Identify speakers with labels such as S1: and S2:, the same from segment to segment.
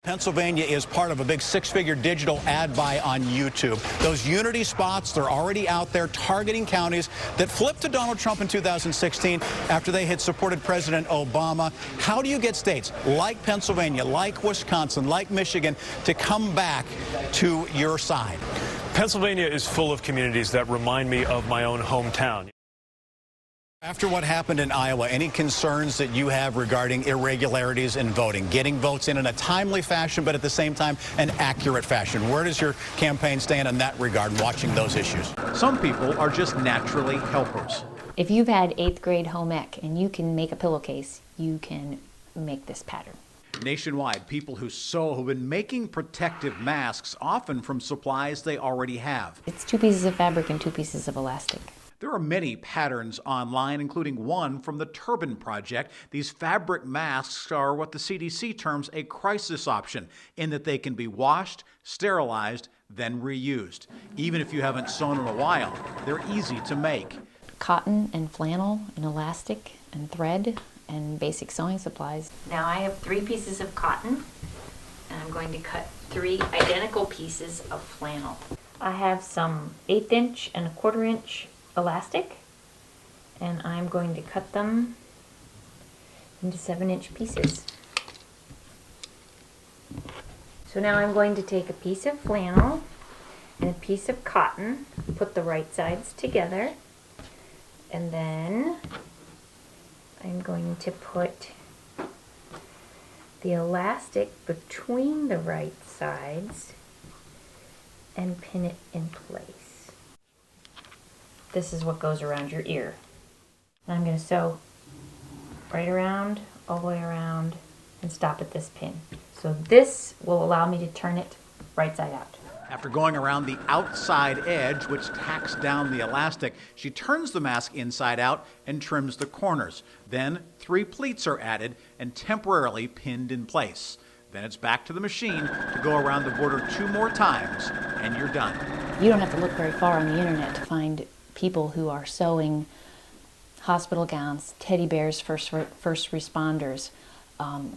S1: Pennsylvania is part of a big six-figure digital ad buy on YouTube. Those Unity spots, they're already out there targeting counties that flipped to Donald Trump in 2016 after they had supported President Obama. How do you get states like Pennsylvania, like Wisconsin, like Michigan to come back to your side?
S2: Pennsylvania is full of communities that remind me of my own hometown.
S1: After what happened in Iowa, any concerns that you have regarding irregularities in voting, getting votes in a timely fashion, but at the same time, an accurate fashion? Where does your campaign stand in that regard, watching those issues? Some people are just naturally helpers.
S3: If you've had 8th grade home ec and you can make a pillowcase, you can make this pattern.
S1: Nationwide, people who sew have been making protective masks, often from supplies they already have.
S3: It's 2 pieces of fabric and 2 pieces of elastic.
S1: There are many patterns online, including one from the Turban Project. These fabric masks are what the CDC terms a crisis option, in that they can be washed, sterilized, then reused. Even if you haven't sewn in a while, they're easy to make.
S3: Cotton and flannel and elastic and thread and basic sewing supplies. Now I have 3 pieces of cotton, and I'm going to cut 3 identical pieces of flannel. I have some 1/8 inch and 1/4 inch elastic, and I'm going to cut them into 7-inch pieces. So now I'm going to take a piece of flannel and a piece of cotton, put the right sides together, and then I'm going to put the elastic between the right sides and pin it in place. This is what goes around your ear. And I'm going to sew right around, all the way around, and stop at this pin. So this will allow me to turn it right side out.
S1: After going around the outside edge, which tacks down the elastic, she turns the mask inside out and trims the corners. Then 3 pleats are added and temporarily pinned in place. Then it's back to the machine to go around the border 2 more times, and you're done.
S3: You don't have to look very far on the internet to find people who are sewing hospital gowns, teddy bears for first responders,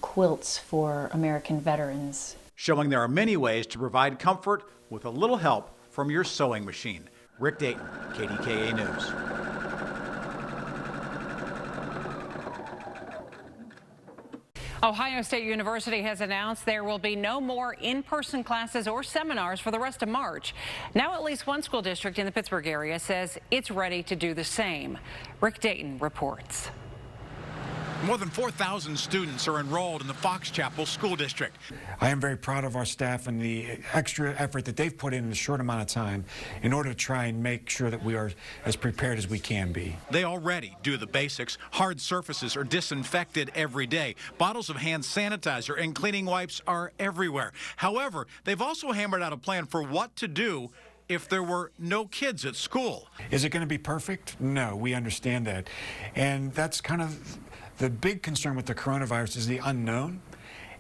S3: quilts for American veterans.
S1: Showing there are many ways to provide comfort with a little help from your sewing machine. Rick Dayton, KDKA News.
S4: Ohio State University has announced there will be no more in-person classes or seminars for the rest of March. Now at least one school district in the Pittsburgh area says it's ready to do the same. Rick Dayton reports.
S1: More than 4,000 students are enrolled in the Fox Chapel School District.
S5: I am very proud of our staff and the extra effort that they've put in a short amount of time in order to try and make sure that we are as prepared as we can be.
S1: They already do the basics. Hard surfaces are disinfected every day. Bottles of hand sanitizer and cleaning wipes are everywhere. However, they've also hammered out a plan for what to do if there were no kids at school.
S5: Is it going to be perfect? No, we understand that. And that's kind of the big concern with the coronavirus, is the unknown.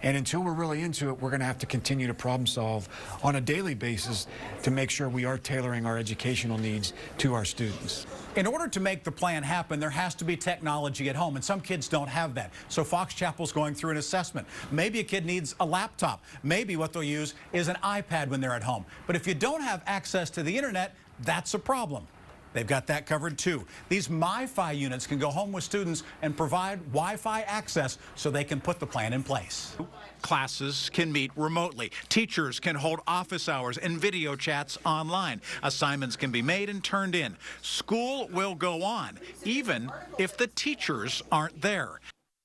S5: And until we're really into it, we're going to have to continue to problem solve on a daily basis to make sure we are tailoring our educational needs to our students.
S1: In order to make the plan happen, there has to be technology at home, and some kids don't have that. So Fox Chapel's going through an assessment. Maybe a kid needs a laptop. Maybe what they'll use is an iPad when they're at home. But if you don't have access to the internet, that's a problem. They've got that covered too. These MiFi units can go home with students and provide Wi-Fi access so they can put the plan in place. Classes can meet remotely. Teachers can hold office hours and video chats online. Assignments can be made and turned in. School will go on, even if the teachers aren't there.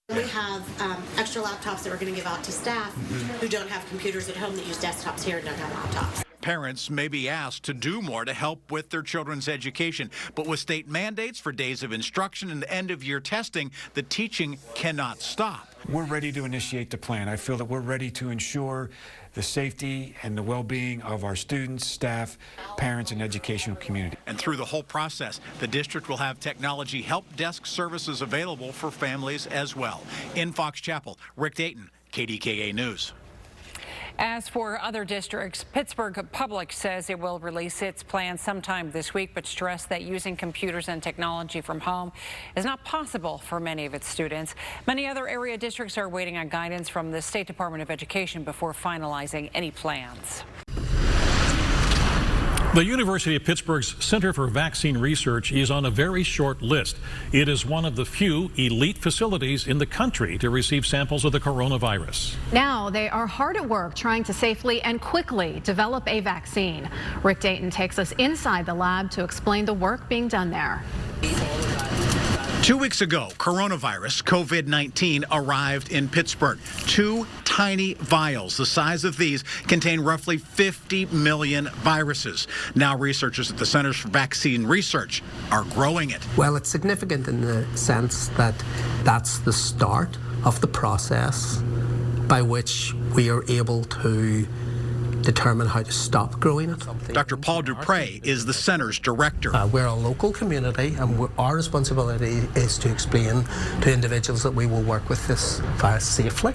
S6: We have extra laptops that we're going to give out to staff who don't have computers at home, that use desktops here and don't have laptops.
S1: Parents may be asked to do more to help with their children's education, but with state mandates for days of instruction and end-of-year testing, the teaching cannot stop.
S5: We're ready to initiate the plan. I feel that we're ready to ensure the safety and the well-being of our students, staff, parents, and educational community.
S1: And through the whole process, the district will have technology help desk services available for families as well. In Fox Chapel, Rick Dayton, KDKA News.
S4: As for other districts, Pittsburgh Public says it will release its plan sometime this week, but stressed that using computers and technology from home is not possible for many of its students. Many other area districts are waiting on guidance from the State Department of Education before finalizing any plans.
S7: The University of Pittsburgh's Center for Vaccine Research is on a very short list. It is one of the few elite facilities in the country to receive samples of the coronavirus.
S8: Now they are hard at work trying to safely and quickly develop a vaccine. Rick Dayton takes us inside the lab to explain the work being done there.
S1: 2 weeks ago, coronavirus, COVID-19, arrived in Pittsburgh. 2 tiny vials, the size of these, contain roughly 50 million viruses. Now researchers at the Centers for Vaccine Research are growing it.
S9: Well, it's significant in the sense that that's the start of the process by which we are able to determine how to stop growing it.
S1: Dr. Paul Dupre is the center's director.
S9: We're a local community, and our responsibility is to explain to individuals that we will work with this virus safely.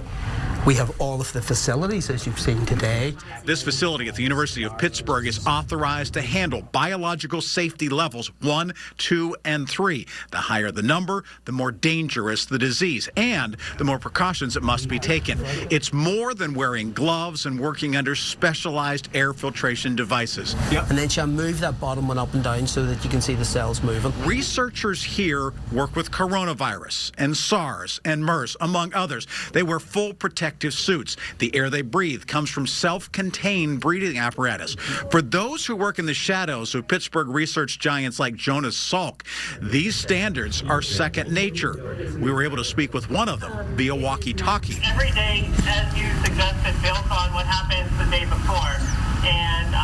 S9: We have all of the facilities, as you've seen today.
S1: This facility at the University of Pittsburgh is authorized to handle biological safety levels 1, 2, and 3. The higher the number, the more dangerous the disease, and the more precautions that must be taken. It's more than wearing gloves and working under specialized air filtration devices.
S9: And then shall move that bottom one up and down so that you can see the cells moving.
S1: Researchers here work with coronavirus and SARS and MERS, among others. They wear full protective suits. The air they breathe comes from self-contained breathing apparatus. For those who work in the shadows of Pittsburgh research giants like Jonas Salk, these standards are second nature. We were able to speak with one of them via walkie-talkie.
S10: Every day, as you suggested, builds on what happens the day before. And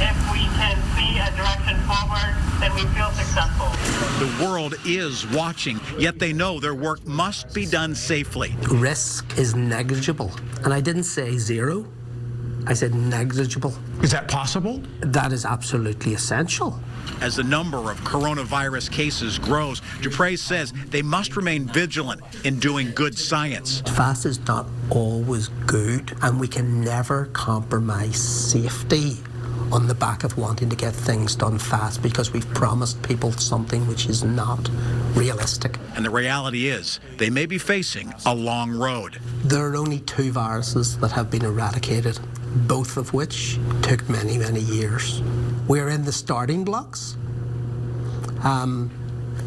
S10: if we can see a direction forward, then we feel successful.
S1: The world is watching, yet they know their work must be done safely.
S9: Risk is negligible. And I didn't say zero, I said negligible.
S1: Is that possible?
S9: That is absolutely essential.
S1: As the number of coronavirus cases grows, Dupre says they must remain vigilant in doing good science.
S9: Fast is not always good, and we can never compromise safety on the back of wanting to get things done fast because we've promised people something which is not realistic.
S1: And the reality is, they may be facing a long road.
S9: There are only 2 viruses that have been eradicated, both of which took many, many years. We're in the starting blocks, and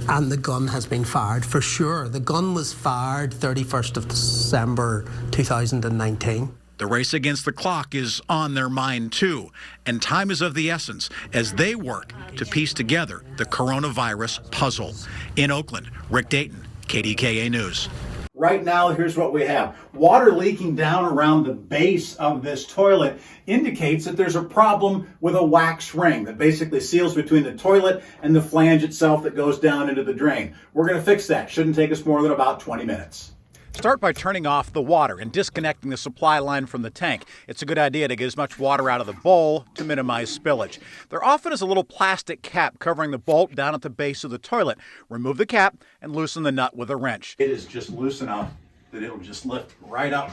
S9: the gun has been fired for sure. The gun was fired 31st of December 2019.
S1: The race against the clock is on their mind too, and time is of the essence as they work to piece together the coronavirus puzzle. In Oakland, Rick Dayton, KDKA News.
S11: Right now, here's what we have. Water leaking down around the base of this toilet indicates that there's a problem with a wax ring that basically seals between the toilet and the flange itself that goes down into the drain. We're going to fix that. Shouldn't take us more than about 20 minutes.
S1: Start by turning off the water and disconnecting the supply line from the tank. It's a good idea to get as much water out of the bowl to minimize spillage. There often is a little plastic cap covering the bolt down at the base of the toilet. Remove the cap and loosen the nut with a wrench.
S11: It is just loose enough that it'll just lift right up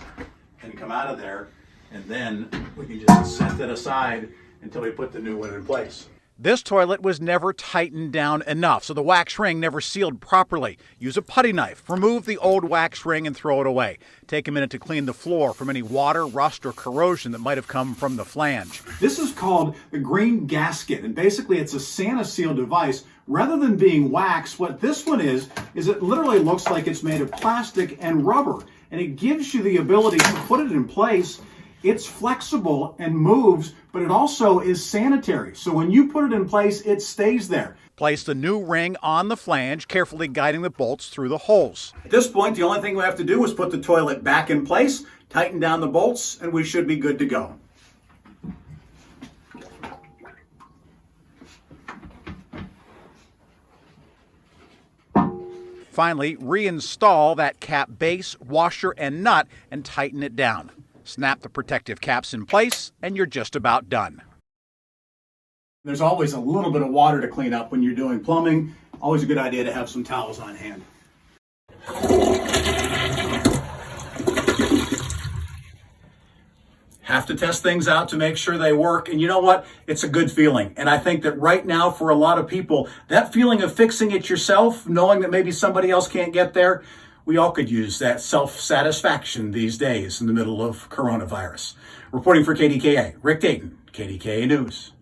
S11: and come out of there, and then we can just set that aside until we put the new one in place.
S1: This toilet was never tightened down enough, so the wax ring never sealed properly. Use a putty knife. Remove the old wax ring and throw it away. Take a minute to clean the floor from any water, rust, or corrosion that might have come from the flange.
S11: This is called the green gasket, and basically it's a SaniSeal device. Rather than being wax, what this one is it literally looks like it's made of plastic and rubber, and it gives you the ability to put it in place. It's flexible and moves, but it also is sanitary. So when you put it in place, it stays there.
S1: Place the new ring on the flange, carefully guiding the bolts through the holes.
S11: At this point, the only thing we have to do is put the toilet back in place, tighten down the bolts, and we should be good to go.
S1: Finally, reinstall that cap base, washer, and nut and tighten it down. Snap the protective caps in place, and you're just about done.
S11: There's always a little bit of water to clean up when you're doing plumbing. Always a good idea to have some towels on hand. have to test things out to make sure they work. And you know what? It's a good feeling. And I think that right now for a lot of people, that feeling of fixing it yourself, knowing that maybe somebody else can't get there, we all could use that self-satisfaction these days in the middle of coronavirus. Reporting for KDKA, Rick Dayton, KDKA News.